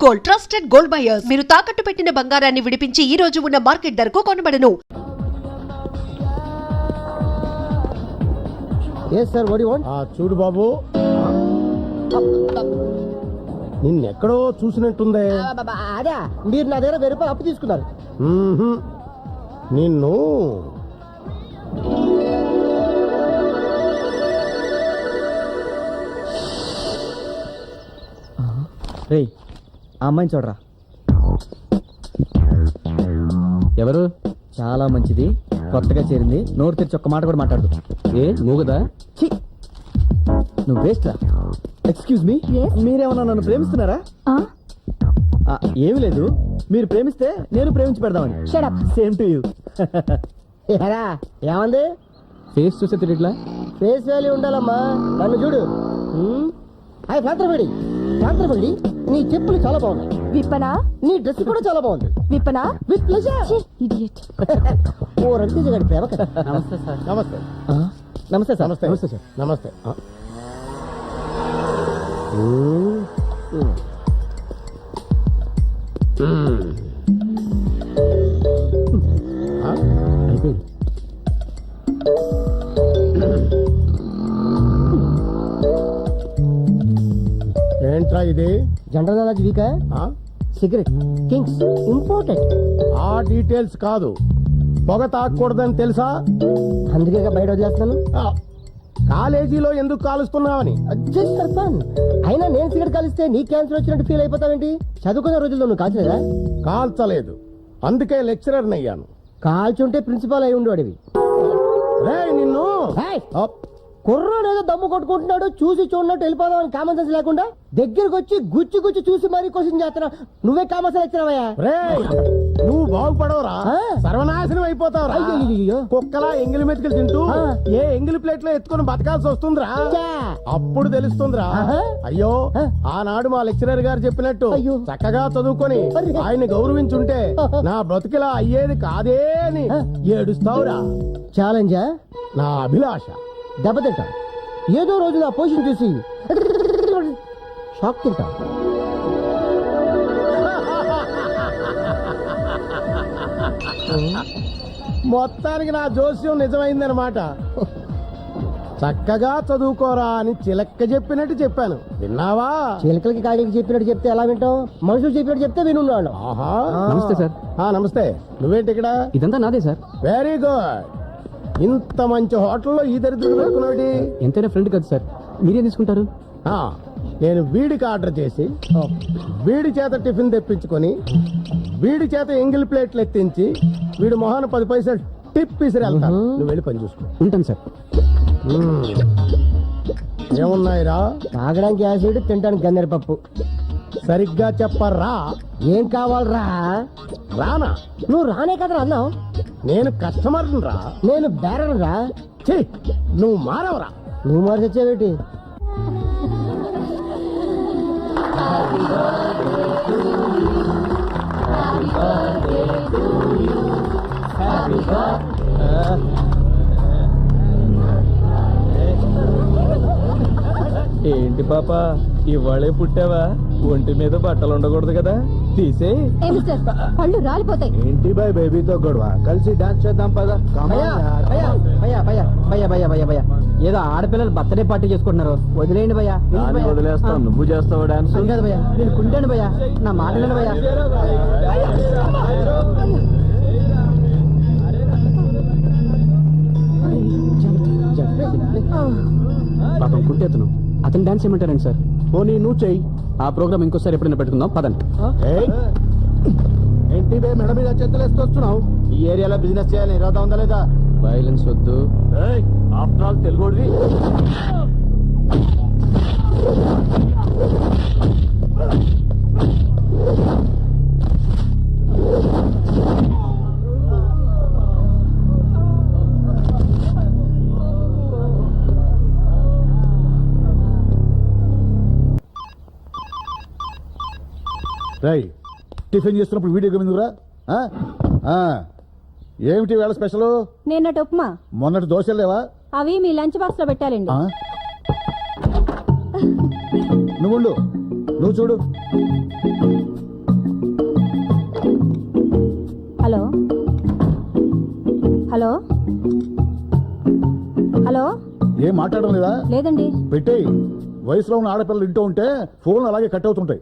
Gold trusted gold buyers. మీరు తాకట్టు పెట్టిన బంగారాన్ని విడిపించి ఈ రోజు ఉన్న మార్కెట్ ధరకు కొనబడను. చూడు బాబు, నిన్నెక్కడో చూసినట్టుందే. అదే మీరు నా దగ్గర 1000 రూపాయలు అప్పు తీసుకున్నారు. నిన్ను రేయ్, ఆ అమ్మాయిని చూడరా. ఎవరు? చాలా మంచిది, కొత్తగా చేరింది. నోరు తెరిచి ఒక్క మాట కూడా మాట్లాడదు. ఏ నువ్వు కదా? ఛీ, నువ్వు వేస్ట్ రా. ఎక్స్క్యూజ్ మీ, మీరేమన్నా నన్ను ప్రేమిస్తున్నారా? ఏమి లేదు, మీరు ప్రేమిస్తే నేను ప్రేమించి పెడదామని. Same to you. ఏమంది? ఫేస్ చూస్తే తిరిగిట్లా ఫేస్ వాల్యూ ఉండాలమ్మా. నన్ను చూడు. హాయ్ పాత్రపడి, పాత్రపడి, నీ చెప్పులు చాలా బాగున్నాయి. విప్పనా? నీ డ్రెస్ కూడా చాలా బాగుంది. విప్పనా? With pleasure. ఇడియట్. ఓ రవితేజ గారి ప్రేమ కదా. నమస్తే సార్. నమస్తే నమస్తే సార్. నమస్తే నమస్తే సార్. నమస్తే. ఏంట్రా ఇది? జనరల్ నాలెడ్జ్ వీకా? Cigarette kings important. ఆ డీటెయిల్స్ కాదు, పొగ తాగకూడదని తెలుసా? అందుకే బయట వదిలేస్తాను. కాలేజీలో ఎందుకు కాలుస్తున్నావని. Just for fun. అయినా నేను సిగరెట్ కాలిస్తే నీ క్యాన్సర్ వచ్చినట్టు ఫీల్ అయిపోతావేంటి? చదువుకున్న రోజుల్లో నువ్వు కాల్చలేదా? కాల్చలేదు, అందుకే లెక్చరర్ అయ్యాను. కాల్చుంటే ప్రిన్సిపాల్ అయి ఉండేవాడివి. నిన్ను కుర్రోడు ఏదో దమ్ము కొట్టుకుంటున్నాడు, చూసి చూడనట్టు వెళ్ళిపోదాం అని కామన్ సెన్స్ లేకుండా దగ్గరకు వచ్చి గుచ్చి గుచ్చి చూసి మరీ క్వశ్చన్ చేస్తున్నావు. నువ్వే కామన్ సెన్స్ వచ్చినావయ్యా. నువ్వు బాగుపడవురా, సర్వనాశనం అయిపోతావురా. కుక్కలా ఎంగిలి మెతుకులు తింటూ ఏ ఎంగిలి ప్లేట్ లో ఎత్తుకుని బతకాల్సి వస్తుందిరా. అప్పుడు తెలుస్తుందిరా. అయ్యో, ఆనాడు మా లెక్చరర్ గారు చెప్పినట్టు చక్కగా చదువుకొని ఆయన్ని గౌరవించుంటే నా బ్రతుకిలా అయ్యేది కాదే అని ఏడుస్తావురా. ఛాలెంజా? నా అభిలాష. దెబ్బతింటా. ఏదో రోజు నా పొజిషన్ చూసి షాక్ తింటా. మొత్తానికి నా జోస్యం నిజమైందనమాట. చక్కగా చదువుకోరా అని చిలక్క చెప్పినట్టు చెప్పాను, విన్నావా? చిలకలకి కాడికి చెప్పినట్టు చెప్తే ఎలా వింటాం? మనుషులు చెప్పినట్టు చెప్తే వినున్నాడు. నమస్తే సార్. నమస్తే. నువ్వేంటి ఇక్కడ? ఇదంతా నాదే సార్. Very good. ఇంత మంచి హోటల్లో ఈ దరిద్రుడు పెట్టుకున్నాడు. ఎంతైనా ఫ్రెండ్ కదా సార్, మీరేం తీసుకుంటారు? నేను వీడికి ఆర్డర్ చేసి వీడి చేత టిఫిన్ తెప్పించుకొని వీడి చేత ఎంగిల్ ప్లేట్లు ఎత్తించి వీడి మొహాన 10 పైసలు టిప్ ఇసిరి వెళ్తాను. నువ్వు వెళ్ళి పని చూసుకో. ఉంటాను సార్. ఏమున్నాయిరా? తాగడానికి యాసిడ్, తినడానికి గన్నేరు పప్పు. సరిగ్గా చెప్పరా. ఏం కావాలరా? రానా? నువ్వు రానే కదా అన్నావు. నేను కస్టమర్ రా. నేను బేరర్ రా. నువ్వు మారవరా. నువ్వు మారి తెచ్చావేటి? ఏంటి పాప, ఇవాళే పుట్టావా? ఒంటి మీద బట్టలు ఉండకూడదు కదా, తీసే. పళ్ళు రాలిపోతాయి. ఏంటి బాయ్ బేబీతో గొడవ? కలిసి డాన్స్ చేద్దాం పదా. ఏదో ఆడపిల్లలు బర్త్డే పార్టీ చేసుకుంటున్నారు, వదిలేయండి భయ్యా. వదిలేస్తావు, నువ్వు చేస్తావు డాన్స్? కదా భయ్యా, నేను కుంటాను భయ్యా, నా మాట వినండి భయ్యా. పాపం కుంటేతను, అతను డాన్స్ ఏమంటారండి సార్? పోనీ నువ్వు చెయ్యి. ఆ ప్రోగ్రామ్ ఇంకోసారి ఎప్పుడైనా పెట్టుకుందాం, పదండి. ఏంటి బే మెడ మీద చెత్తలేస్తూ వస్తున్నావు? ఈ ఏరియాలో బిజినెస్ చేయాలని ఇరాదా ఉందా లేదా? వైలెన్స్ వద్దు. ఆఫ్టర్ ఆల్ తెలుగుడివి. టిఫిన్ చేస్తున్నప్పుడు వీడియో గేమ్ ఎందుకురా? ఏమిటి వేళ స్పెషల్? నిన్నటి ఉప్మా, మొన్నటి దోశలు లేవా? అవి మీ లంచ్ బాక్స్ లో పెట్టాలండి. నువ్వు చూడు. మాట్లాడడం లేదా? లేదండి. పెట్టి వయసులో ఉన్న ఆడపిల్లలు ఇంటూ ఉంటే ఫోన్లు అలాగే కట్ అవుతుంటాయి.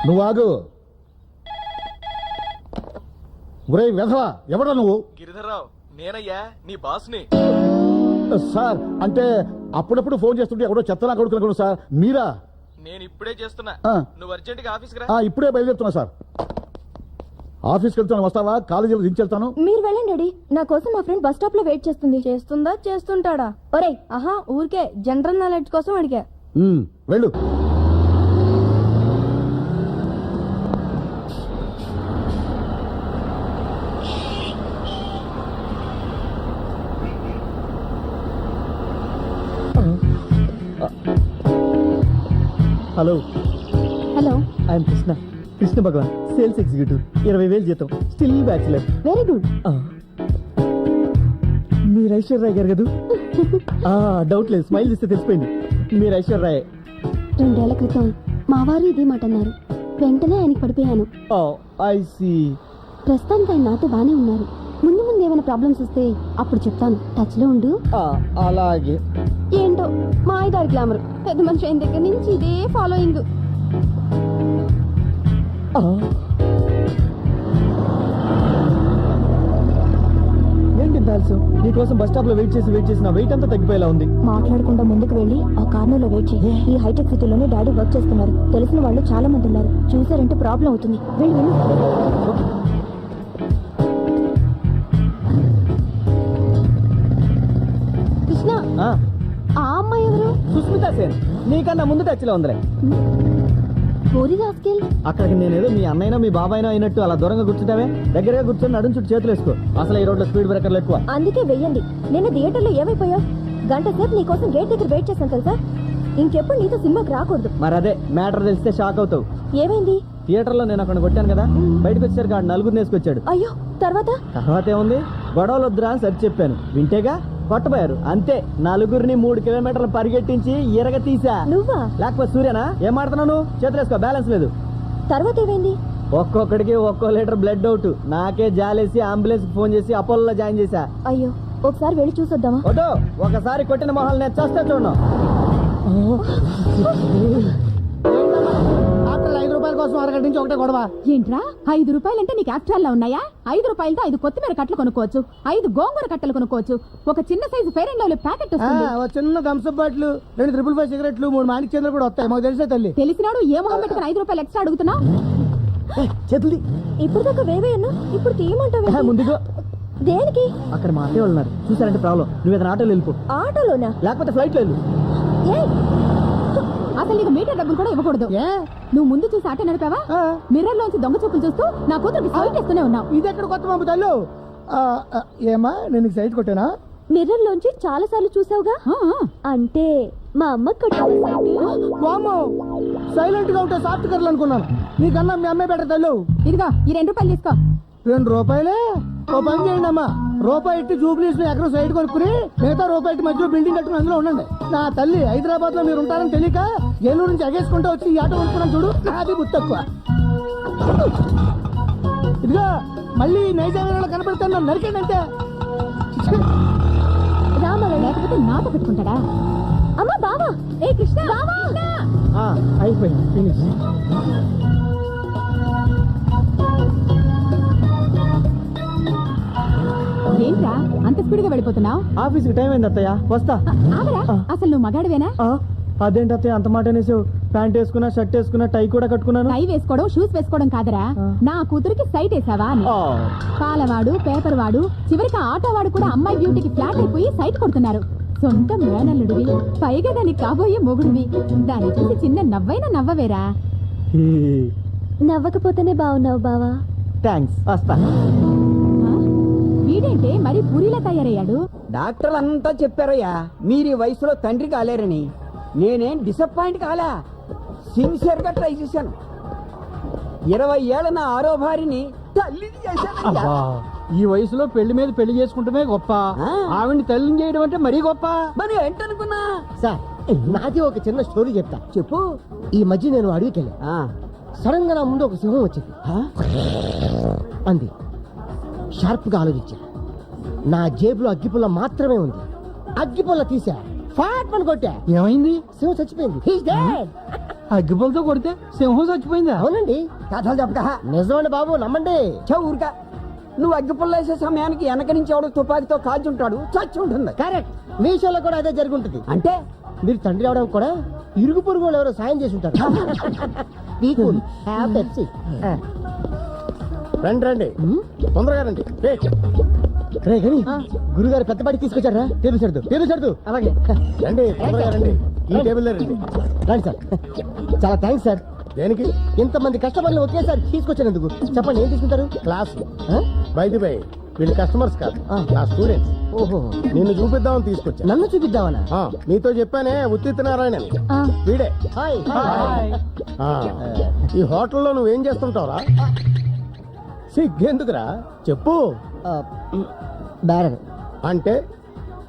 నువ్వు ఆగు. ఒరేయ్ వెధవా, ఎవడా నువ్వు? గిరిధర్రావు నేనయ్యా నీ బాస్ని. సార్ అంటే అప్పుడప్పుడు ఫోన్ చేస్తుంటే ఎవడో చెత్తలా కొడుకున్నాడు సార్. మీరా? నేను ఇప్పుడే చేస్తున్నా. ఆ. నువ్వు అర్జెంట్ గా ఆఫీస్కి రా. ఇప్పుడే బయలుదేరుతున్నా సార్. ఆఫీస్కి వెళ్తాను, వస్తావా? కాలేజీలో దించెళ్తాను. మీరు వెళ్ళండి డాడీ. నా కోసం మా ఫ్రెండ్ బస్ స్టాప్ లో వెయిట్ చేస్తుంది. చేస్తుందా చేస్తుంటాడా? ఒరేయ్ ఆహా ఊరికే జనరల్ నాలెడ్జ్ కోసం అడిగా. వెళ్ళు. Hello, hello. I'm Krishna Bhagavan, sales executive, 20,000 జీతం, స్టిల్ బ్యాచులర్. Very good. మీరు ఐశ్వర్య గారు కదా? డౌట్ లేదు, స్మైల్ చేస్తే తెలిసిపోయింది మీరు ఐశ్వర్య. 2 ఏళ్ల క్రితం మా వారు ఇదే మాట అన్నారు. వెంటనే ఆయనకి పడిపోయాను. I see. ప్రస్తుతానికి ఆయన నాతో బానే ఉన్నారు. ముందు ముందు ఏమైనా ప్రాబ్లమ్స్ వస్తే అప్పుడు చెప్తాను. టచ్ లో ఉండు. అలాగే. ఏంటో మా ఐదారు గ్లామర్, పెద్ద మనిషి అయిన దగ్గర నుంచి ఇదే ఫాలోయింగ్. ఏంటి దాల్సు, నీకోసం బస్ స్టాప్ లో వెయిట్ చేసి నా వెయిట్ అంతా తగ్గిపోయేలా ఉంది. మాట్లాడకుండా ముందుకు వెళ్ళి ఆ కార్నర్లో వెయిట్ చేయి. ఈ హైటెక్ సిటీలోనే డాడీ వర్క్ చేస్తున్నారు. తెలిసిన వాళ్ళు చాలా మంది ఉన్నారు. చూసారంటే ప్రాబ్లం అవుతుంది. వెళ్ళి కృష్ణ, ఆ అమ్మాయి ఎవరు? సుస్మితా సేన్, నీకన్నా ముందు టచ్ లో ఉందిరే. పూరి రాస్కెల్. అక్కడికి నేనేదో మీ అన్నైనా మీ బాబాయినా అయినట్టు అలా దూరంగా కూర్చుంటావే. దగ్గరగా కూర్చొని నడుం చుట్టూ చేతులు వేసుకో. అసలు ఈ రోడ్లో స్పీడ్ బ్రేకర్లు ఎక్కువ. అందుకే వెయ్యండి. నిన్న థియేటర్లో ఏమైపోయావు? గంట సేపు నీకోసం గేట్ దగ్గర వెయిట్ చేశాను తెలుసా. ఇంకెప్పుడు నీతో సినిమాకి రాకూడదు. మరి అదే మ్యాటర్ తెలిస్తే షాక్ అవుతావు. ఏమైంది? థియేటర్ లో నేను అక్కడ కొట్టాను కదా, బయటకు వచ్చేసరికి ఆడు 4 వేసుకొచ్చాడు. అయ్యో, తర్వాత తర్వాత ఏముంది, గొడవలు వద్దురా అని సరి చెప్పాను. వింటేగా కొట్టబోయారు. అంతే, 4 3 కిలోమీటర్లు పరిగెట్టించి ఎరగ తీసా. నువ్వా? లేకపోతే సూర్యనా? ఏం మాడుతున్నావు? చేతులు వేసుకో, బ్యాలెన్స్ లేదు. తర్వాత ఏమైంది? ఒక్కొక్కడికి ఒక్కో లీటర్ బ్లడ్ అవుట్. నాకే జాలేసి అంబులెన్స్ ఫోన్ చేసి అపోలో జాయిన్ చేశా. అయ్యో, ఒకసారి వెళ్ళి చూసొద్దామా? వద్దు, ఒకసారి కొట్టిన మొహాలు నేను చేస్తా చూడను. 5 రూపాయల కోసం అరగంట నుంచి ఒకటే గొడవ. ఏంట్రా 5 రూపాయలంటే నీకు యాక్చువల్లా ఉన్నాయా? 5 రూపాయలతో 5 కొత్తిమీర కట్టలు కొనుక్కోవచ్చు, 5 గోంగూర కట్టలు కొనుక్కోవచ్చు, ఒక చిన్న size fair and lovely packet వస్తుంది. చిన్న థమ్స్అప్ బాటిల్, 2 555 సిగరెట్లు, 3 మాణిక్ చంద్ర కూడా వస్తాయి. మాకు తెలిసే తల్లి. తెలిసినాడు ఏ మొహం పెట్టుకుని 5 రూపాయలు ఎక్స్ట్రా అడుగుతున్నావు? చేతులు ఇప్పుడు దాకా వేవేయన్నా, ఇప్పుడు తీయమంటావు? ముందుగా దేనికి? అక్కడ మా అత్తయ్య వాళ్ళు ఉన్నారు, చూసారంటే ప్రాబ్లం. నువ్వు ఏదైనా ఆటోలో వెళ్ళిపో, ఆటోలోనా? లేకపోతే ఫ్లైట్ లో వెళ్ళు. ఏ అసలు నీకు మీటర్ డబ్బులు కూడా ఇవ్వకూడదు. నువ్వు ముందు చూసి ఆటో నడిపావా? మిర్రర్ లోంచి దొంగ చూపులు చూస్తూ నా కూతురికి సైట్ ఇస్తూనే ఉన్నావు. ఇది ఎక్కడ కొత్త పంపు తల్లు? ఏమా, నేను సైట్ కొట్టానా? మిర్రర్ లోంచి చాలా సార్లు చూసావుగా. అంటే మా అమ్మ సైలెంట్ గా ఉంటే సాఫ్ట్ కర్లు అనుకున్నాను. నీకన్నా మీ అమ్మాయి బెటర్ తల్లు. ఇదిగో ఈ 2 రూపాయలు తీసుకో. 2 రూపాయలే? ఓ పని చేయండి అమ్మా, రూపాయి ఇట్టి జూబ్లీస్ ఎక్కడ సైడ్ కొనుక్కుని మిగతా రూపాయి ఇట్టి మధ్యలో బిల్డింగ్ కట్టుకుని అందులో ఉండండి. నా తల్లి, హైదరాబాద్ లో మీరు ఉంటారని తెలియక ఏలూరు నుంచి ఎగేసుకుంటూ వచ్చి ఈ ఆటో కొనుక్కున్నాను చూడు. నాది బుద్ధి తక్కువ. ఇదిగో మళ్ళీ నైజాంలో కనపడతాను, నరికండి అంతే. రామ లేకపోతే నాతో పెట్టుకుంటాడా? అమ్మ బావా. ఏ కృష్ణ, అయిపోయింది, ఫినిష్. ఏంట్రా అంత స్పీడ్ గా వెళ్ళిపోతున్నావు? ఆఫీస్కి టైం అయింది అత్తయ్య, వస్తా. ఆగరా, అసలు నువ్వు మగాడివేనా? అదేంటి అత్తయ్య అంత మాట అనేసావు? ప్యాంట్ వేసుకున్నా, షర్ట్ వేసుకున్నా, టై కూడా కట్టుకున్నాను. టై వేసుకోవడం, షూస్ వేసుకోవడం కాదరా, నా కూతురికి సైట్ వేసావా అని. పాలవాడు, పేపర్ వాడు, చివరికి ఆటో వాడు కూడా అమ్మాయి బ్యూటీకి ఫ్లాట్ అయిపోయి సైట్ కొడుతున్నారు. సొంత మేనల్లుడివి, పైగా దానికి కాబోయే మొగుడివి. దాన్ని చూసి చిన్న నవ్వైనా నవ్వవేరా? నవ్వకపోతేనే బాగున్నావు బావా. థ్యాంక్స్, వస్తా. వీడేంటే మరి పూరిలా తయారయ్యాడు? డాక్టర్లు అంతా చెప్పారయ్యా, మీరు ఈ వయసులో తండ్రి కాలేరని. నేనేం డిసప్పాయింట్ కాలా, సిన్సియర్ గా ట్రై చేశాను. 20 ఏళ్ల నా ఆరో భార్యని తల్లిని చేశాను. ఈ వయసులో పెళ్లి మీద పెళ్లి చేసుకుంటమే గొప్ప, ఆవిడ్ని తల్లిని చేయడం అంటే మరీ గొప్ప. మరి ఏంటనుకున్నా సార్, నాది ఒక చిన్న స్టోరీ చెప్తా. చెప్పు. ఈ మధ్య నేను అడవికెళ్ళా. సడన్ గా నా ముందు ఒక సింహం వచ్చింది. అంది, షార్ప్ గా ఆలోచించా. నా జేబులో అగ్గిపుల్ల మాత్రమే ఉంది. అగ్గిపుల్ల తీసా, ఫాట్ పని కొట్టా. ఏమైంది? సింహం చచ్చిపోయింది. He's dead. అగ్గిపుల్లతో కొడితే సింహం చచ్చిపోయిందా? అవునండి, కథలు చెప్పక నిజమండి బాబు, నమ్మండి. ఊరికా నువ్వు అగ్గిపుల్ల వేసే సమయానికి వెనక నుంచి ఎవడో తుపాకీతో కాల్చుంటాడు, చచ్చి ఉంటుంది. కరెక్ట్, మీ షోలో కూడా అదే జరుగుంటుంది. అంటే మీరు తండ్రి అవడానికి కూడా ఇరుగు పొరుగు వాళ్ళు ఎవరో సాయం చేసి ఉంటారు. Be cool. Have Pepsi. రండి రండి, తొందరగా రండి. రే గని, గురుగారు పెద్ద బాటి తీసుకొచ్చారా? టేబుల్ సర్దు. అలాగే రండి, తొందరగా రండి. ఈ టేబుల్ రండి. రండి సార్. చాలా థ్యాంక్స్ సార్. దేనికి? ఇంతమంది కస్టమర్లు ఒకేసారి తీసుకొచ్చినందుకు. చెప్పండి, ఏం తీసుకుంటారు? క్లాస్ బై వీళ్ళు కస్టమర్స్ కాదు, నా స్టూడెంట్స్. ఓహో, నిన్ను చూపిద్దామని తీసుకొచ్చా. నన్ను చూపిద్దామనా? నీతో చెప్పానే, ఉత్తిత్ నారాయణ అని. వీడే. హాయ్. ఈ హోటల్లో నువ్వేం చేస్తుంటావురా? సిగ్గెందుకురా, చెప్పు. అంటే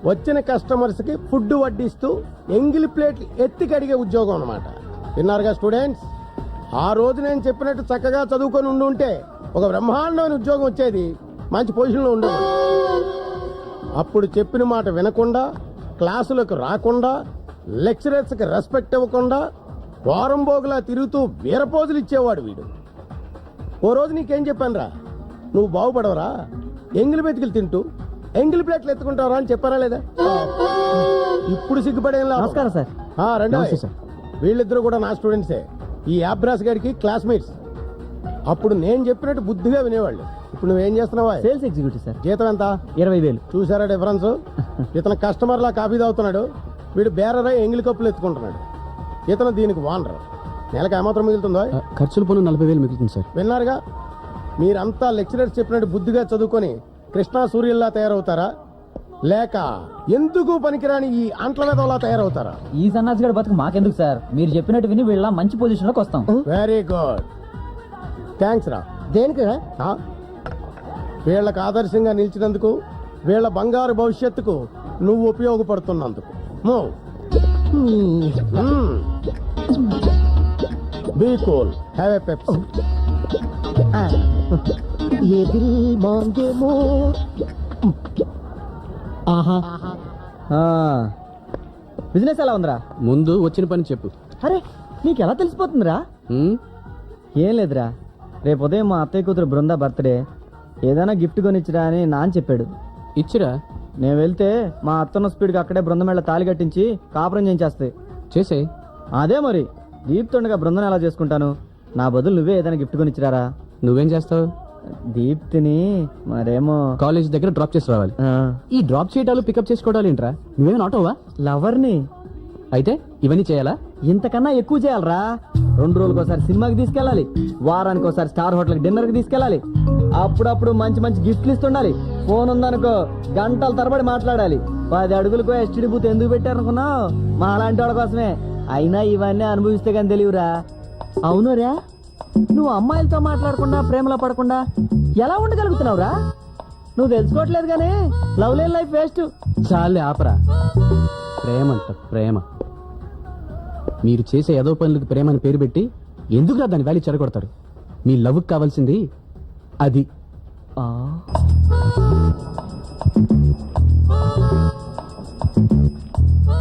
వచ్చిన కస్టమర్స్ కి ఫుడ్ వడ్డిస్తూ ఎంగిలి ప్లేట్లు ఎత్తి కడిగే ఉద్యోగం అన్నమాట. విన్నారుగా స్టూడెంట్స్? ఆ రోజు నేను చెప్పినట్టు చక్కగా చదువుకొని ఉంటే ఒక బ్రహ్మాండమైన ఉద్యోగం వచ్చేది, మంచి పొజిషన్లో ఉండేది. అప్పుడు చెప్పిన మాట వినకుండా, క్లాసులకు రాకుండా, లెక్చరర్స్కి రెస్పెక్ట్ ఇవ్వకుండా, వారం బోగులా తిరుగుతూ వీరపోజులు ఇచ్చేవాడు వీడు. ఓ రోజు నీకేం చెప్పానురా, నువ్వు బాగుపడవరా, ఎంగిలి మెతుకులు తింటూ ఎంగిలి ప్లేట్లు ఎత్తుకుంటావరా అని చెప్పారా లేదా? ఇప్పుడు సిగ్గుపడేలా. నమస్కారం సార్. రండి. వీళ్ళిద్దరూ కూడా నా స్టూడెంట్సే. ఈ అబ్రాస్ గారికి క్లాస్మేట్స్. అప్పుడు నేను చెప్పినట్టు బుద్ధిగా వినేవాళ్ళు. ఇప్పుడు నువ్వేం చేస్తున్నావా? Sales executive sir. జీతం ఎంత? 20,000. చూసారా డిఫరెన్స్? ఇతను కస్టమర్ లా కాఫీ తాగుతున్నాడు, వీడు బేరరై ఎంగిలి కప్పులు ఎత్తుకుంటున్నాడు. ఇతను దీనికి వానరు. నెలకు ఏమాత్రం మిగులుతుందో? ఖర్చులు పోను 40,000 మిగులుతుంది సార్. విన్నారుగా? మీరంతా లెక్చరర్స్ చెప్పినట్టు బుద్ధిగా చదువుకొని కృష్ణా సూర్యుల్లా తయారవుతారా, లేక ఎందుకు పనికిరాని ఈ అంట్ల వెదవలా తయారవుతారా? ఈ సన్నాసిగడ బతుకు మాకెందుకు సార్, మీరు చెప్పినట్టు విని వీళ్ళ మంచి పొజిషన్ లోకి వస్తాం. వెరీ గుడ్, థ్యాంక్స్ రా. దేనికి? వీళ్ళకి ఆదర్శంగా నిలిచినందుకు, వీళ్ళ బంగారు భవిష్యత్తుకు నువ్వు ఉపయోగపడుతున్నందుకు. Be cool, have a Pepsi. Business ఎలా ఉందిరా? ముందు వచ్చిన పని చెప్పు. అరే, నీకు ఎలా తెలిసిపోతుందిరా? ఏం లేదురా, రేపు ఉదయం మా అత్తయ్య కూతురు బృందా బర్త్డే, ఏదైనా గిఫ్ట్ కొనిచ్చిరా అని నాన్న చెప్పాడు. ఇచ్చిరా? నేను వెళ్తే మా అత్తన్న స్పీడ్గా అక్కడే బృందమేళ తాళి కట్టించి కాపురం చేయించేస్తాయి. చేసే. అదే మరి, దీప్తుండగా బృందం ఎలా చేసుకుంటాను? నా బదులు నువ్వే ఏదైనా గిఫ్ట్ కొనిచ్చిరారా? నువ్వేం చేస్తావు? దీప్తిని మరేమో కాలేజ్ దగ్గర డ్రాప్ చేసి రావాలి. ఈ డ్రాప్ చేయటాలు పికప్ చేసుకోవడాలు ఏంట్రా? నువ్వేమైనా ఆటోవా? లవర్ని. అయితే ఇవన్నీ చేయాలా? ఇంతకన్నా ఎక్కువ చేయాలరా. 2 రోజులకు ఒకసారి సినిమాకి తీసుకెళ్ళాలి, వారానికి ఒకసారి స్టార్ హోటల్కి డిన్నర్కి తీసుకెళ్ళాలి, అప్పుడప్పుడు మంచి మంచి గిఫ్ట్లు ఇస్తుండాలి. ఫోన్ ఉందనుకో గంటల తరబడి మాట్లాడాలి. 10 అడుగులకు ఎస్టీడీ బూత్ ఎందుకు పెట్టారనుకున్నావు? మా అలాంటి వాళ్ళ కోసమే. అయినా ఇవన్నీ అనుభవిస్తే కానీ తెలియరా. అవునురా, నువ్వు అమ్మాయిలతో మాట్లాడకుండా ప్రేమలో పడకుండా ఎలా ఉండగలుగుతున్నావురా? నువ్వు తెలుసుకోవట్లేదు కానీ లవ్ లేని లైఫ్ వేస్ట్. చాలే ఆపరా. ప్రేమంట ప్రేమ. మీరు చేసే ఏదో పనులకు ప్రేమ అని పేరు పెట్టి ఎందుకురా దాని వాల్యూ చెడగొడతారు? మీ లవ్కి కావాల్సింది అది.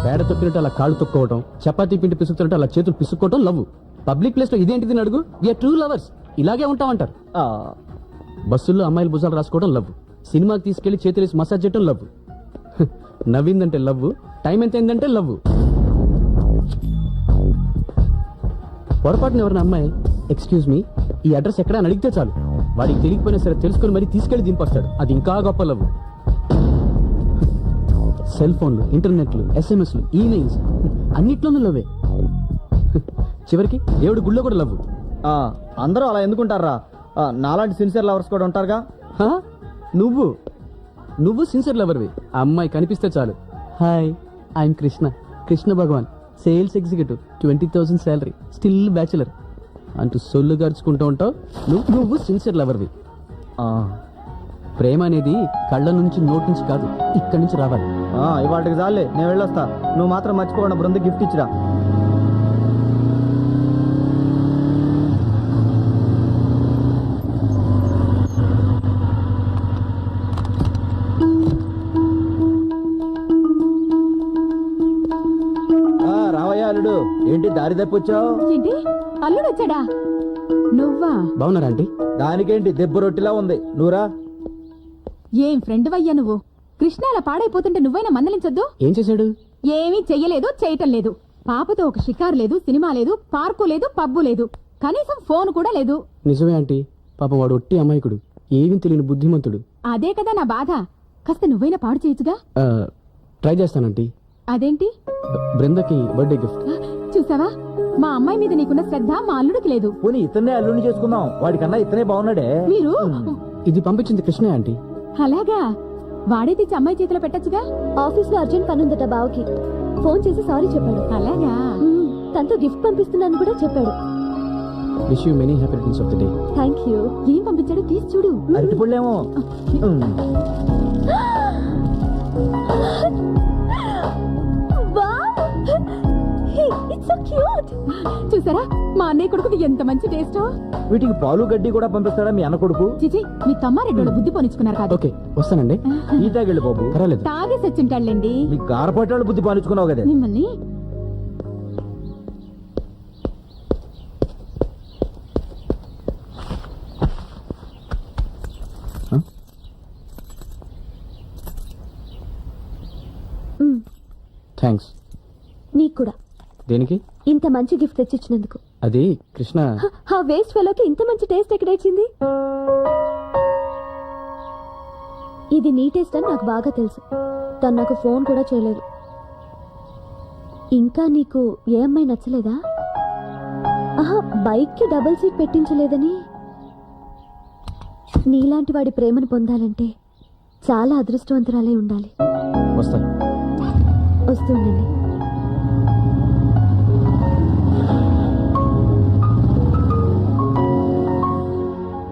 పేడ తొక్కినట్టు అలా కాళ్ళు తొక్కోవటం, చపాతీ పిండి పిసుకుతున్నట్టు అలా చేతులు పిసుక్కోవటం లవ్. పబ్లిక్ ప్లేస్ లో ఇదేంటిది అడుగు. వీఆర్ ట్రూ లవర్స్, ఇలాగే ఉంటామంటారు. బస్సుల్లో అమ్మాయిలు భుజాలు రాసుకోవడం లవ్, సినిమాకి తీసుకెళ్లి చేతులేసి మసాజ్ చేయడం లవ్, నవ్విందంటే లవ్, టైం ఎంత అయిందంటే లవ్. పొరపాటున ఎవరిన అమ్మాయి ఎక్స్క్యూజ్ మీ ఈ అడ్రస్ ఎక్కడ అని అడిగితే చాలు, వాడికి తెలియకపోయినా సరే తెలుసుకొని మరీ తీసుకెళ్లి దింపొస్తాడు. అది ఇంకా గొప్ప లవ్. సెల్ ఫోన్లు, ఇంటర్నెట్లు, ఎస్ఎంఎస్లు, ఈమెయిల్స్ అన్నిట్లోనూ లవ్వే. చివరికి దేవుడి గుళ్ళో కూడా లవ్. అందరూ అలా ఎందుకుంటారా? నాలాంటి సిన్సియర్ లవర్స్ కూడా ఉంటారుగా. నువ్వు సిన్సియర్ లవర్వి. ఆ అమ్మాయి కనిపిస్తే చాలు, hi I'm Krishna Bhagavan, sales executive, 20,000 salary, still bachelor అంటూ సొల్లు గడుచుకుంటూ ఉంటావు. నువ్వు సిన్సియర్ లవర్వి. ప్రేమ అనేది కళ్ళ నుంచి నోటి నుంచి కాదు, ఇక్కడి నుంచి రావాలి. ఇవాళకి చాలే, నేను వెళ్ళొస్తా. నువ్వు మాత్రం మర్చిపోకుండా బృంద గిఫ్ట్ ఇచ్చిరా. అల్లుడు ఏంటి దారి తప్పొచ్చావు? ఏంటి అల్లుడు వచ్చాడా? నువ్వా? బాగున్నారా ఆంటీ? దానికేంటి దెబ్బ రొట్టిలా ఉంది, నువ్వురా. ఏం ఫ్రెండ్ అయ్యా నువ్వు? కృష్ణ అలా పాడైపోతుంటే నువ్వైనా మందలించొద్దు. ఏం చేశాడు? ఏమీ చెయ్యలేదు, చేయటం లేదు. పాపతో ఒక షికారు లేదు, సినిమా లేదు, పార్కు లేదు, పబ్బు లేదు, కనీసం ఫోన్ కూడా లేదు. నిజమే ఆంటీ, పాపం వాడు ఒట్టి అమాయకుడు, ఏమీ తెలియని బుద్ధిమంతుడు. అదే కదా నా బాధ. కాస్త నువ్వైనా పాడు చేయొచ్చుగా. ట్రై చేస్తానంటీ. అదేంటి? బృందకి బర్త్డే గిఫ్ట్. చూసావా, మా అమ్మాయి మీద నీకున్న శ్రద్ధ మా అల్లుడికి లేదు. పోనీ ఇతన్నే అల్లుడిని చేసుకుందాం, వాడికన్నా ఇతనే బాగున్నాడే. మీరు ఇది పంపించింది కృష్ణ ఆంటీ. అలాగా? వాడే తెచ్చి అమ్మాయి చేతిలో పెట్టచ్చుగా. ఆఫీస్ లో అర్జెంట్ పని ఉందట బావకి. ఫోన్ చేసి సారీ చెప్పాడు. అలాగా? తనతో గిఫ్ట్ పంపిస్తున్నాను కూడా చెప్పాడు. Wish you many happy returns of the day. Thank you. ఏం పంపించాడో తీసి చూడు. అరటిపళ్ళేమో. చూసారా మా అన్నయ్య కొడుకు ఎంత మంచి టేస్ట్. వీటికి పాలు గడ్డి కూడా పంపిస్తాడా మీ అన్న కొడుకు? చిచి, మీ తమ్మారెడ్డి బుద్ధి పోనిచ్చుకున్నారు కాదు. ఓకే వస్తానండి. ఈ తాగిళ్ళు బాబు. పర్వాలేదు. తాగేసి వచ్చింటాడులేండి. మీ గారపట్టాడు బుద్ధి పాలించుకున్నావు కదా. మిమ్మల్ని థ్యాంక్స్. నీకు కూడా. దేనికి? ఇంత మంచి గిఫ్ట్ తెచ్చిచ్చినందుకు. అది కృష్ణ. ఆ వేస్ట్ ఫెలోకి ఇంత మంచి టేస్ట్ ఎక్కడొచ్చింది? ఇది నీ టేస్ట్ అని నాకు బాగా తెలుసు. తను నాకు ఫోన్ కూడా చేయలేదు. ఇంకా నీకు ఏ అమ్మాయి నచ్చలేదా? ఆహా, బైక్ కి డబుల్ సీట్ పెట్టించలేదని. నీలాంటి వాడి ప్రేమను పొందాలంటే చాలా అదృష్టవంతురాలే ఉండాలి. వస్తాను. వస్తుండండి.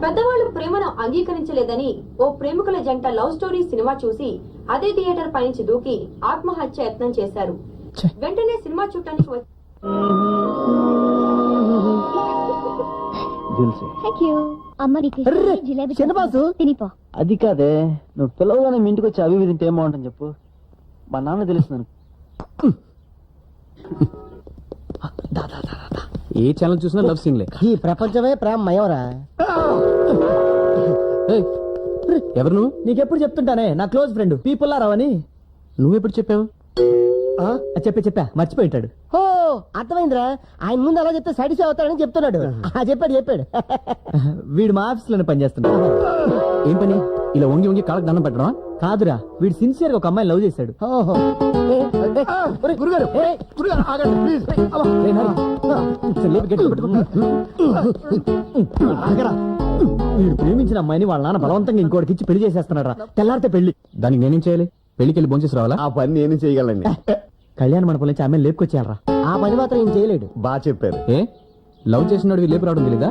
పెద్దవాళ్ళు ప్రేమను అంగీకరించలేదని ఓ ప్రేమికుల జంట లవ్ స్టోరీ సినిమా చూసి అదే థియేటర్ పైనుంచి దూకి ఆత్మహత్య యత్నం చేశారు. ఛే. వెంటనే సినిమా చూడటానికి థ్యాంక్ యూ. అమ్మ నీకు అర్రే, జిలేబీ చిన్నబాసు. తినిపో. అది కాదే, నువ్వు పిల్లగానే మీ ఇంటికి వచ్చి అవి ఇవి తింటే ఏం బాగుంటుంది చెప్పు. మా నాన్న తెలుస్తున్నాను. ఏ ఛానల్ చూసినా లవ్ సీన్లే. ఈ ప్రపంచమే ప్రేమ మయోరా. ఏయ్, ఎవరు నువ్వు? నీకెప్పుడు చెప్తుంటానే నా క్లోజ్ ఫ్రెండ్ పీపుల్లారావని. నువ్వెప్పుడు చెప్పావు? చెప్పా మర్చిపోయింటాడు. ఓ అర్థమైందిరా. ఆయన ముందు అలా చెప్తే సాటిస్ఫై అవుతాడని చెప్తున్నాడు. చెప్పాడు. వీడు మా ఆఫీస్ లోనే పనిచేస్తున్నాడు. ఏం పని? ఇలా వంగి వంగి కాళ్ళకి దండం పెట్టడం? కాదురా, వీడు సిన్సియర్ గా ఒక అమ్మాయిని లవ్ చేశాడు. ఓహో. గురుగారు ఆగండి ప్లీజ్. వీడు ప్రేమించిన అమ్మాయిని వాళ్ళ నాన్న బలవంతంగా ఇంకోటికి ఇచ్చి పెళ్లి చేసేస్తున్నాడు రా. తెల్లారితే పెళ్లి. దానికి నేనేం చేయాలి? పెళ్లికి వెళ్ళి భోంచేసి రావాలా? ఆ పని నేను చేయగలండి. కళ్యాణ మండపం నుంచి ఆమె లేపుకొచ్చేయాలరా. ఆ పని మాత్రం ఏం చేయలేడు. బాగా చెప్పారు. ఏ లవ్ చేసినాడు లేపు రావడం తెలీదా?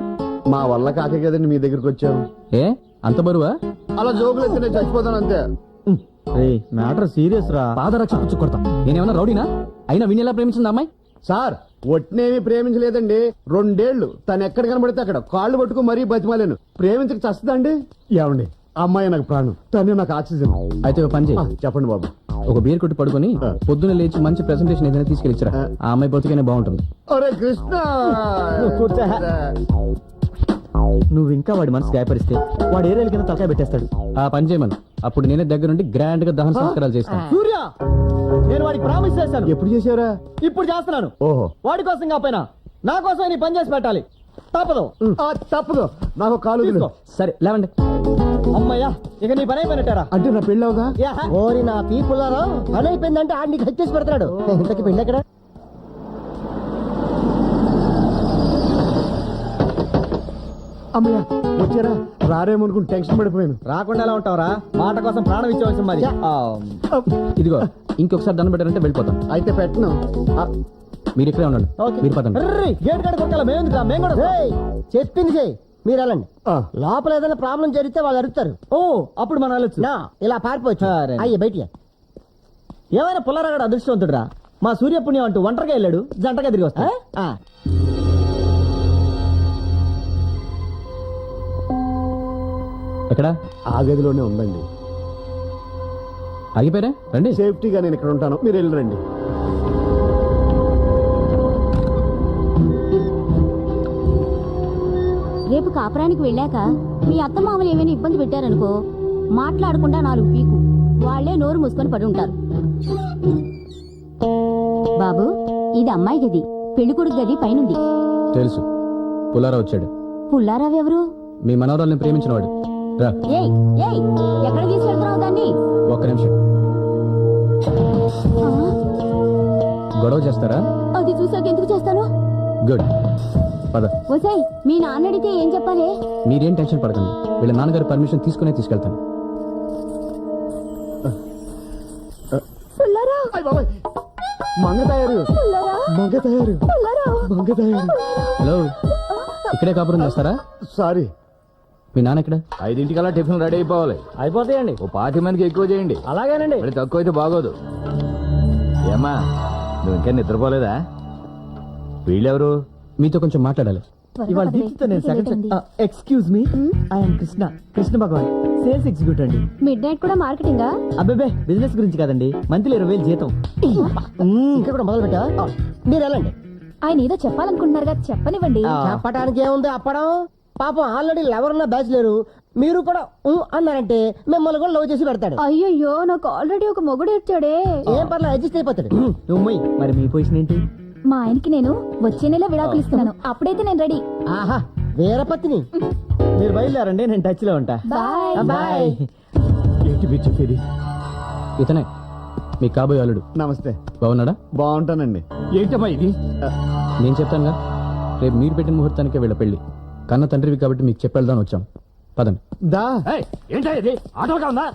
మా వల్ల కాకే కదండి మీ దగ్గరికి వచ్చాను. ఏ అంత బరువా? అలా జోకులు ఎత్తే నేను చచ్చిపోతాను అంతే. మ్యాటర్ సీరియస్ రా. పాదరక్ష పుచ్చు కొడతా. నేనేమన్నా రౌడీనా? అయినా విని ఎలా ప్రేమించింది అమ్మాయి? సార్ ఒట్నేమి ప్రేమించలేదండి. 2 ఏళ్లు తను ఎక్కడ కనబడితే అక్కడ కాళ్ళు పట్టుకు మరీ బతిమాలేను. ప్రేమించక చస్తుందండి. ఏమండి, అమ్మాయి నాకు ప్రాణం, తను నాకు ఆక్సిజన్. అయితే ఓ పని చేయి. చెప్పండి బాబు. ఒక బీర్ కొట్టి పడుకొని పొద్దున్న లేచి మంచి ప్రెసెంటేషన్ ఏదైనా తీసుకెళ్ళిచ్చరా. ఆ అమ్మాయి బతుకనే బాగుంటుంది. అరే కృష్ణ, నువ్వు కూర్చో. నువ్వు ఇంకా వాడి మనసు గాయపరిస్తే వాడు ఏరియల్ కింద తలకాయ పెట్టేస్తాడు. ఆ పని చేయమను. అప్పుడు నేనే దగ్గరుండి గ్రాండ్ గా దహన సంస్కారాలు చేస్తాను. సూర్య, నేను వాడికి ప్రామిస్ చేశాను. ఎప్పుడు చేసావురా? ఇప్పుడు చేస్తున్నాను. ఓహో. వాడి కోసం కాకపోయినా నా కోసం నీ పని చేసి పెట్టాలి. తప్పదు. తప్పదు. నాకు కాలు తీసుకో. సరే లేవండి. అమ్మయ్యా, ఇక నీ పని అయిపోయినట్టారా? అంటే నా పెళ్ళి అవుదా? ఓరి నా పీపుల్లారా, పని అయిపోయిందంటే ఆడిని హత్యేసి పెడతాడు. ఇంతకి పెళ్ళి ఎక్కడ? అమ్మయ్య వచ్చారా? రారేమనుకుని టెన్షన్ పడిపోయాను. రాకుండా ఎలా ఉంటావురా? మాట కోసం ప్రాణం ఇచ్చేవలసింది మరి. ఇదిగో ఇంకొకసారి దండం పెట్టారంటే వెళ్ళిపోతాం. అయితే పెట్టను. మీరు ఇక్కడే ఉండండి. మీరు పదండి. గేట్ కాడ కొట్టాలా? మేము కూడా చెప్పింది చెయ్యి, మీరు వెళ్ళండి. లోపల ఏదైనా ప్రాబ్లం జరిగితే వాళ్ళు అడుగుతారు. ఓ అప్పుడు మనం వెళ్ళొచ్చు. ఇలా పారిపోవచ్చు. సరే. అయ్యే బయటికి. ఏమైనా పుల్లారాగడ అదృష్టవంతుడురా. మా సూర్యపుణ్యం అంటూ ఒంటరిగా వెళ్ళాడు, జంటగా తిరిగి వస్తా. ఎక్కడ? ఆ గదిలోనే ఉందండి. ఆగిపోయారా? రండి. సేఫ్టీగా నేను ఇక్కడ ఉంటాను, మీరు వెళ్ళరండి. రేపు కాపురానికి వెళ్ళాక మీ అత్త మామలు ఏమైనా ఇబ్బంది పెట్టారనుకో, మాట్లాడకుండా 4 పీకు, వాళ్లే నోరు మూసుకొని పడి ఉంటారు. బాబు, ఇది అమ్మాయి గది, పెళ్లి కొడుకు గది పైనుంది. తెలుసు, పుల్లారావు వచ్చాడు. పుల్లారావు ఎవరు? మీ మనవరాల్ని ప్రేమించినవాడు. రా. ఏయ్ ఏయ్, ఎక్కడ తీసుకెళ్తున్నావు దాన్ని? ఒక్క నిమిషం. ఆ, గొడవ చేస్తారా? అది చూసాక ఎందుకు చేస్తాను? గుడ్, పద. ఒసేయ్, మీ నాన్న అడిగితే ఏం చెప్పాలి? మీరేం టెన్షన్ పడకండి, వీళ్ళ నాన్నగారి పర్మిషన్ తీసుకునే తీసుకెళ్తాను. పుల్లారావు, అయ్ బాబాయ్, మంగ తయారు, పుల్లారావు, మంగ తయారు, పుల్లారావు. మంగ తయారు. హలో, ఇక్కడే కాపురం చేస్తారా? సారీ, మీ నాన్న ఎక్కడ? 5:00కల్లా టిఫిన్ రెడీ అయిపోవాలి. అయిపోతాయండి. ఓ 20 మందికి ఎక్కువ చేయండి. అలాగేనండి. మరి తక్కువ అయితే బాగోదు. ఏమ్మా, నువ్వు ఇంకా నిద్రపోలేదా? వీళ్ళెవరు? మీతో కొంచెం మాట్లాడాలి. ఇవాళ దీప్తితో నేను second. Excuse me, I'm Krishna Bhagavan, sales executive అండి. మిడ్ నైట్ కూడా మార్కెటింగా? అబ్బే, బిజినెస్ గురించి కదండి. మంత్లీ 20,000 జీతం. ఇంకా కూడా మొదలు పెట్టా. మీరు వెళ్ళండి. ఆయన ఏదో చెప్పాలనుకుంటున్నారు కదా, చెప్పనివ్వండి. చెప్పడానికి ఏముంది అప్పడం. పాపం ఆల్రెడీ లెవెల్ బ్యాచ్ లేరు, మీరు కూడా అన్నారంటే మిమ్మల్ని కూడా లవ్ చేసి పెడతాడు. అయ్యయ్యో, నాకు ఆల్రెడీ ఒక మొగుడు ఇచ్చాడే. ఏం పర్లేదు, అడ్జస్ట్ అయిపోతాడు. నువ్వు మరి మీ పొజిషన్ ఏంటి? మా ఆయనకి నేను వచ్చే నెల విడాకులు ఇస్తున్నాను, అప్పుడైతే నేను రెడీ. ఆహా, వీరపత్ని. మీరు బయలుదేరండి, నేను టచ్ లో ఉంటా. బాయ్. బాయ్. ఏంటి మీరు చెప్పేది? ఇతనే మీ కాబోయే అల్లుడు. నమస్తే. బాగున్నాడా? బాగుంటానండి. ఏంటమ్మా ఇది? నేను చెప్తానుగా, రేపు మీరు పెట్టిన ముహూర్తానికే వీళ్ళ పెళ్లి. కన్న తండ్రివి కాబట్టి మీకు చెప్పేద్దాం వచ్చాం. పదండి. దా, ఏంటా ఇది? ఆటోగా ఉందా?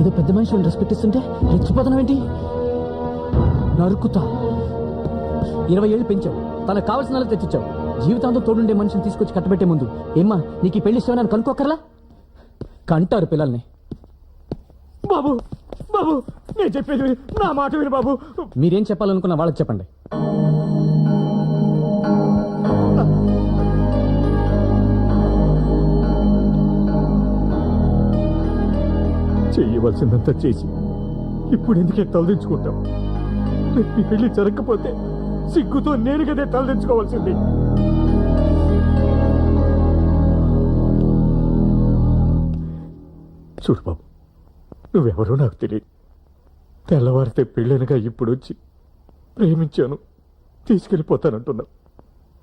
ఇది పెద్ద మనిషి రెస్పెక్ట్ ఇస్తుంటే రెచ్చిపోతున్నావేంటి? నరుకుతా. 20 ఏళ్ళు పెంచావు, తనకు కావాల్సిన వాళ్ళకి తెచ్చిచ్చావు. జీవితాంతం తోడుండే మనిషిని తీసుకొచ్చి కట్టబెట్టే ముందు ఏమ్మా నీకు ఈ పెళ్లి ఇష్టమని కనుక్కోకర్లా? కంటారు పిల్లల్ని. బాబు, బాబు, నేను చెప్పేది నా మాట విను బాబు. మీరేం చెప్పాలనుకున్న వాళ్ళకి చెప్పండి. చెయ్యవలసిందంతా చేసి ఇప్పుడు ఎందుకే తలదించుకుంటాం? రేపు ఈ పెళ్లి జరగకపోతే సిగ్గుతో నేను కదే తలదించుకోవాల్సింది. చూడు బాబు, నువ్వెవరో నాకు తెలియదు. తెల్లవారితే పెళ్ళనగా ఇప్పుడు వచ్చి ప్రేమించాను, తీసుకెళ్ళిపోతానంటున్నావు.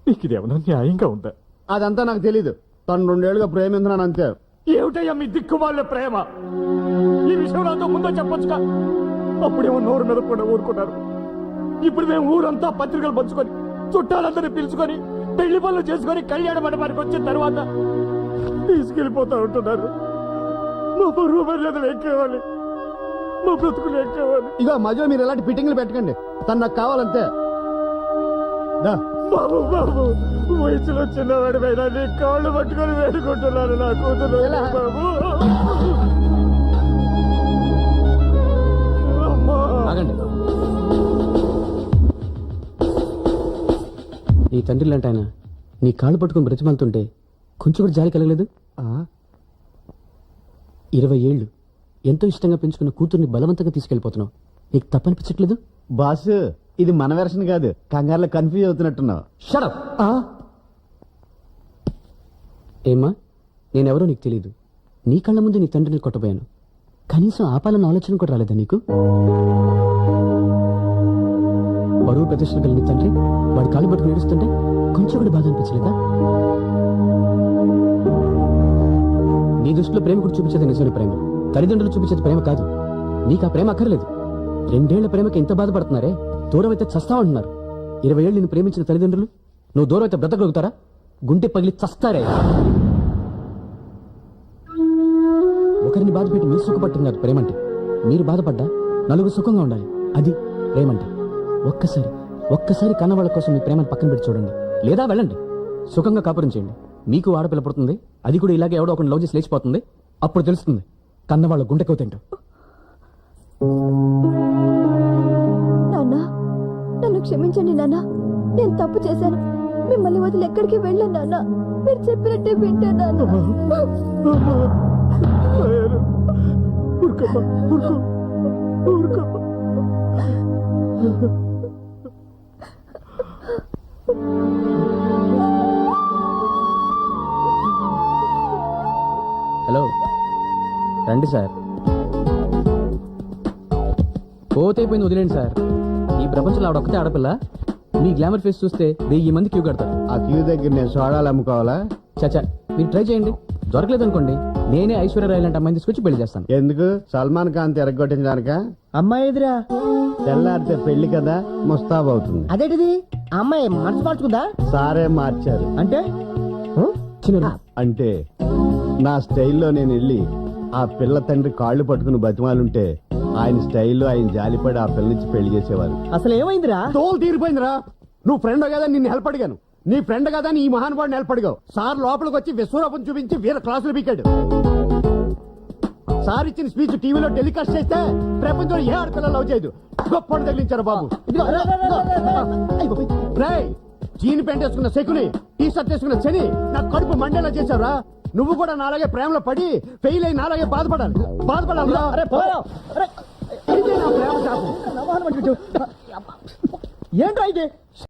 నీకు ఇదేమన్నా న్యాయంగా ఉందా? అదంతా నాకు తెలీదు. తను 2 ఏళ్ళుగా ప్రేమించున్నాను అంతే. ఏమిటయ్యా మీ దిక్కుమాల ప్రేమ? ఈ విషయం నాతో ముందో చెప్పొచ్చుగా. అప్పుడేమో నోరు మీద కూడా ఊరుకున్నారు. ఇప్పుడు మేము ఊరంతా పత్రికలు పంచుకొని, చుట్టాలందరినీ పిలుచుకొని, పెళ్లి పనులు చేసుకొని కళ్యాణ మండపానికి వచ్చిన తర్వాత తీసుకెళ్ళిపోతా ఉంటున్నారు. మా బరువు మర్యాదలు ఎక్కేవాలి, మా బ్రతుకులు ఎక్కేవాలి. ఇక మధ్యలో మీరు ఎలాంటి ఫిట్టింగ్లు పెట్టకండి. తను నాకు కావాలంతే. దా. బాబు, బాబు, వయసులో చిన్నవాడి పైన నీ కాళ్ళు పట్టుకొని వేడుకుంటున్నాను నా కూతురు. ఎలా? బాబు, అమ్మా. ఆగండి. నీ తండ్రి లాంటి ఆయన నీ కాళ్ళు పట్టుకుని బ్రతిమాలుతుంటే కొంచెం కూడా జాలి కలగలేదు? 20 ఏళ్ళు ఎంతో ఇష్టంగా పెంచుకున్న కూతుర్ని బలవంతంగా తీసుకెళ్లిపోతున్నావు. నీకు తప్పనిపించట్లేదు? బాస్, ఇది మన వెర్షన్ కాదు. కంగారులో కన్ఫ్యూజ్ అవుతున్నట్టున్నావు. షడప్. ఏమ్మా, నేనెవరో నీకు తెలియదు. నీ కళ్ళ ముందు నీ తండ్రిని కొట్టబోయాను. కనీసం ఆపాలన్న ఆలోచన కూడా రాలేదా నీకు? బరువు ప్రదర్శన కలిగిన తండ్రి వాడి కాళ్ళు పట్టుకుని ఏడుస్తుంటే కొంచెం కూడా బాధ అనిపించలేదా? నీ దృష్టిలో ప్రేమ కూడా చూపించేది నిజమైన ప్రేమ, తల్లిదండ్రులు చూపించేది ప్రేమ కాదు. నీకు ఆ ప్రేమ అక్కర్లేదు. 2 ఏళ్ల ప్రేమకి ఎంత బాధపడుతున్నారే. దూరం అయితే చస్తామంటున్నారు. 20 ఏళ్ళు నిన్ను ప్రేమించిన తల్లిదండ్రులు నువ్వు దూరం అయితే బ్రతకగలుగుతారా? గుండె పగిలి చస్తారే. ఒకరిని బాధ పెట్టి మీరు సుఖపట్టం కాదు ప్రేమంటే. మీరు బాధపడ్డా నలుగురు సుఖంగా ఉండాలి, అది ప్రేమంటే. ఒక్కసారి కన్నవాళ్ళ కోసం మీ ప్రేమను పక్కన పెట్టి చూడండి. లేదా వెళ్ళండి, సుఖంగా కాపురం చేయండి. మీకు ఆడపిల్ల పుడుతుంది, అది కూడా ఇలాగే ఎవడో ఒకరిని లవ్ చేసి లేచిపోతుంది. అప్పుడు తెలుస్తుంది కన్నవాళ్ళ గుండెకో తింటూ. నాన్న, నన్ను క్షమించండి నాన్న. నేను తప్పు చేశాను. మిమ్మల్ని వదిలి ఎక్కడికి వెళ్ళాను నాన్న. మీరు చెప్పినట్టే వింటాను నాన్న. రండి సార్. పోతైపోయింది, వదిలేండి సార్. ఈ ప్రపంచంలో ఆవిడ ఒక్కతే ఆడపిల్ల. మీ గ్లామర్ ఫేస్ చూస్తే 1000 మంది క్యూ కడతారు. ఆ క్యూ దగ్గర నేను సోడాలు అమ్ముకోవాలా? చచ్చా, మీరు ట్రై చేయండి. దొరకలేదు అనుకోండి, నేనే ఐశ్వర్యరాయ్ లాంటి అమ్మాయిని తీసుకొచ్చి పెళ్లి చేస్తాను. ఎందుకు? సల్మాన్ ఖాన్ తిరగొట్టించడానిక? అమ్మాయి ఎదురా తెల్లారితే పెళ్లి కదా, ముస్తాబవుతుంది. అదేంటిది? అమ్మాయి మనసు మార్చుకుందా? సారే మార్చారు. అంటే చిన్న అంటే నా స్టైల్లో నేను వెళ్ళి ఆ పిల్ల తండ్రి కాళ్ళు పట్టుకుని బతిమాలుంటే ఆయన స్టైల్లో ఆయన జాలిపడి ఆ పిల్ల నుంచి పెళ్లి చేసేవారు. అసలు ఏమైందిరా? తోలు తీరిపోయిందిరా. నువ్వు ఫ్రెండ్ కదా నిన్ను హెల్ప్ అడిగాను, నీ ఫ్రెండ్ కదా ఈ మహానుభావుని హెల్ప్ అడిగావు. సార్ లోపలికి వచ్చి విశ్వరూపం చూపించి వీర క్లాసులు పీకాడు. సార్ ఇచ్చిన స్పీచ్ టీవీలో టెలికాస్ట్ చేస్తే ప్రపంచంలో ఏ ఆడపిల్లలు లవ్ చేయదు. గొప్పడు తగిలించారు బాబు. రేయ్, జీన్ ప్యాంట్ వేసుకున్న శకుని, టీ షర్ట్ వేసుకున్న శని నా కడుపు మండేలా చేశారా? నువ్వు కూడా నాలాగే ప్రేమలో పడి ఫెయిల్ అయి నాలాగే బాధపడాలి. ఏంట్రా ఇది?